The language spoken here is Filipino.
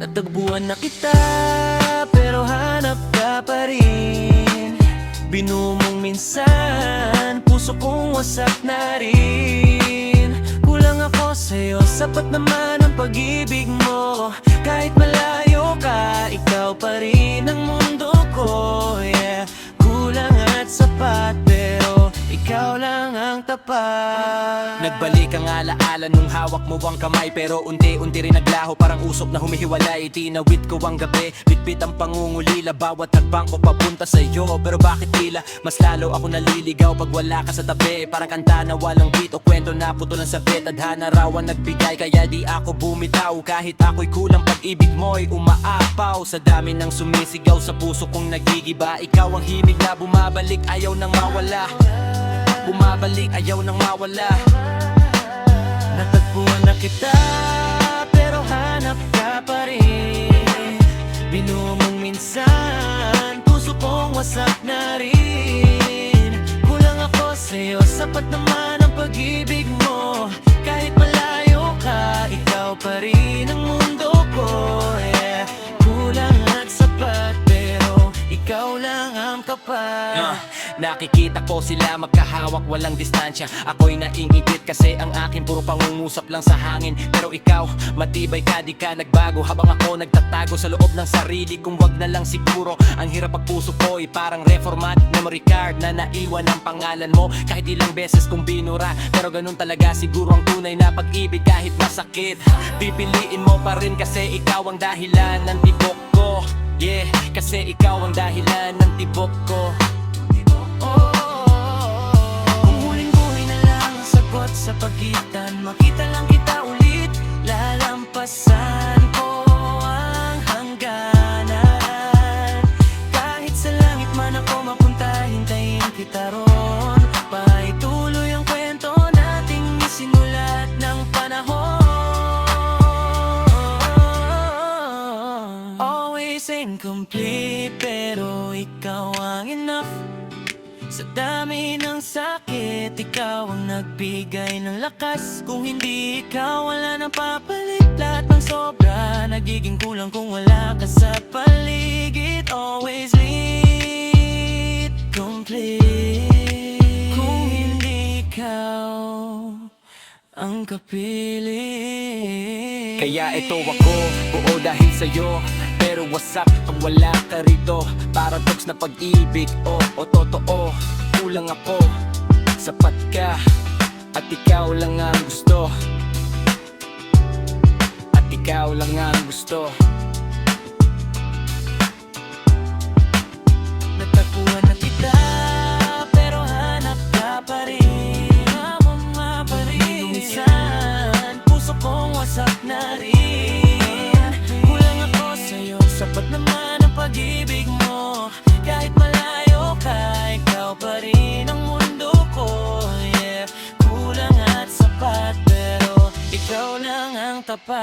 Natagpuan na kita, pero hanap ka pa rin. Binumong minsan, puso kong wasak na rin. Kulang ako sa'yo, sapat naman ang pag-ibig mo. Kahit malayo ka, ikaw pa rin ang mundo ko, yeah. Kulang at sapat, pero ikaw lang ang tapat. Nagbalik ang alaala nung hawak mo ang kamay, pero unti-unti rin naglaho, parang usok na humihiwalay. Tinawid ko ang gabi, bitbit ang pangungulila, bawat hagbang ko papunta sa'yo. Pero bakit tila mas lalo ako naliligaw pag wala ka sa tabi? Parang kanta na walang beat o kwento na putulan sa bit. Tadhana raw ang nagbigay, kaya di ako bumitaw. Kahit ako'y kulang, pag-ibig mo'y umaapaw. Sa dami ng sumisigaw sa puso kong nagigiba, ikaw ang himig na bumabalik, ayaw nang mawala. Bumabalik, ayaw nang mawala. Natagpuan na kita, pero hanap ka pa rin. Binumong minsan, puso kong wasak na rin. Kulang ako sa'yo, sapat naman ang pag-ibig mo. Kahit malayo ka, ikaw pa rin ang mundo ko, yeah. Kulang at sapat, pero ikaw lang ang tapat. Nakikita ko sila magkahawak, walang distansya. Ako'y naiingit kasi ang akin puro pangungusap lang sa hangin. Pero ikaw, matibay ka, di ka nagbago. Habang ako nagtatago sa loob ng sarili kung wag na lang siguro. Ang hirap pag puso ko'y parang reformat memory card na naiwan ang pangalan mo. Kahit ilang beses kong binura, pero ganun talaga siguro ang tunay na pag-ibig. Kahit masakit, pipiliin mo pa rin kasi ikaw ang dahilan ng tibok ko. Yeah, kasi ikaw ang dahilan ng tibok ko. Kung huling-buhay na lang ang sagot sa pagitan, makita lang kita ulit, lalampasan ko ang hangganan. Kahit sa langit man ako mapunta, hintayin kita ron. Paituloy ang kwento nating isinulat ng panahon. Always incomplete, pero ikaw ang enough. Sa dami ng sakit, ikaw ang nagbigay ng lakas. Kung hindi ikaw, wala nang papalit. Lahat ng sobra, nagiging kulang kung wala ka sa paligid. Always lead complete. Kung hindi ikaw ang kapiling. Kaya ito ako, buo dahil sa'yo. Pero wasak pag wala ka rito. Para talks na pag-ibig, o totoo. Kulang ako, sapat ka, at ikaw lang ang gusto. At ikaw lang ang gusto. Natagpuan na kita, pero hanap ka pa rin. Mama pa rin. Minsan, puso kong wasak na rin. Kulang ako sa'yo, sapat naman ang pag-ibig mo. Kahit malayo ka, ikaw pa rin ang mundo ko, yeah. Kulang at sapat, pero ikaw lang ang tapat.